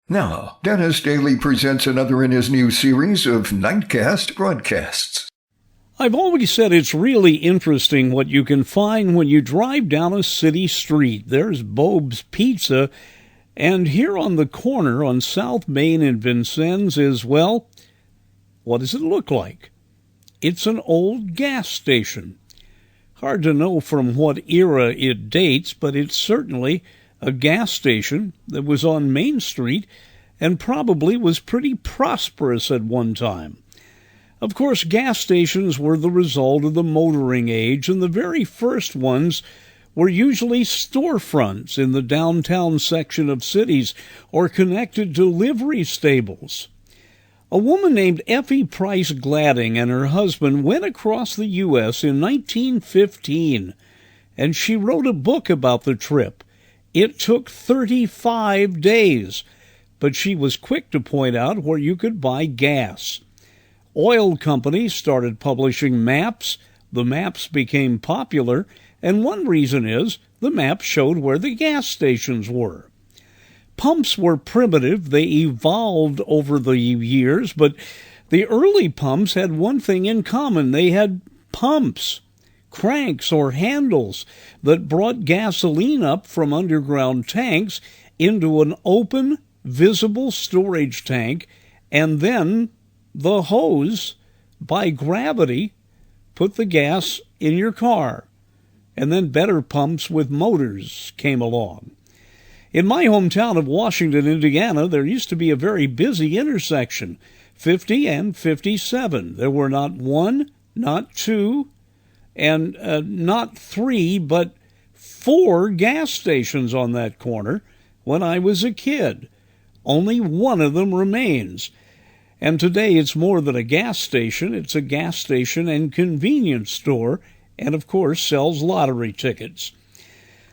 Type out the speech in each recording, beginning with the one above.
Now, Dennis Daly presents another in his new series of NIGHTCAST broadcasts. I've always said it's really interesting what you can find when you drive down a city street. There's Bob's Pizza, and here on the corner on South Main and Vincennes is, well, what does it look like? It's an old gas station. Hard to know from what era it dates, but it's certainly a gas station that was on Main Street and probably was pretty prosperous at one time. Of course, gas stations were the result of the motoring age, and the very first ones were usually storefronts in the downtown section of cities or connected to livery stables. A woman named Effie Price Gladding and her husband went across the U.S. in 1915, and she wrote a book about the trip. It took 35 days, but she was quick to point out where you could buy gas. Oil companies started publishing maps. The maps became popular, and one reason is the maps showed where the gas stations were. Pumps were primitive. They evolved over the years, but the early pumps had one thing in common. They had pumps, cranks or handles that brought gasoline up from underground tanks into an open, visible storage tank, and then the hose, by gravity, put the gas in your car. And then better pumps with motors came along. In my hometown of Washington, Indiana, there used to be a very busy intersection, 50 and 57. There were not one, not two, and not three, but 4 gas stations on that corner when I was a kid. Only one of them remains. And today it's more than a gas station. It's a gas station and convenience store, and of course sells lottery tickets.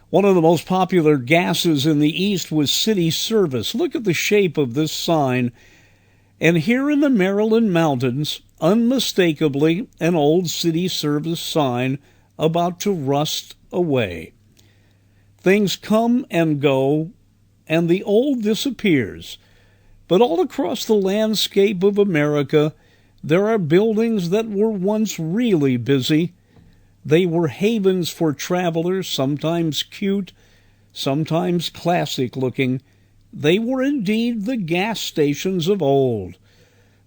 One of the most popular gases in the East was City Service. Look at the shape of this sign. And here in the Maryland mountains, unmistakably an old City Service sign about to rust away. Things come and go, and the old disappears. But all across the landscape of America, there are buildings that were once really busy. They were havens for travelers, sometimes cute, sometimes classic-looking. They were indeed the gas stations of old.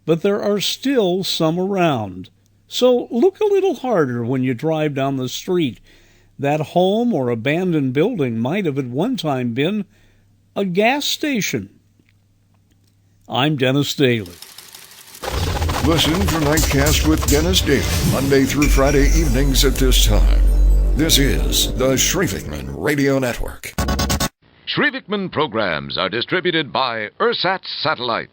But there are still some around. So look a little harder when you drive down the street. That home or abandoned building might have at one time been a gas station. I'm Dennis Daly. Listen for NIGHTCAST with Dennis Daly, Monday through Friday evenings at this time. This is the Shrievikman Radio Network. Shrievikman programs are distributed by Ersatz Satellite.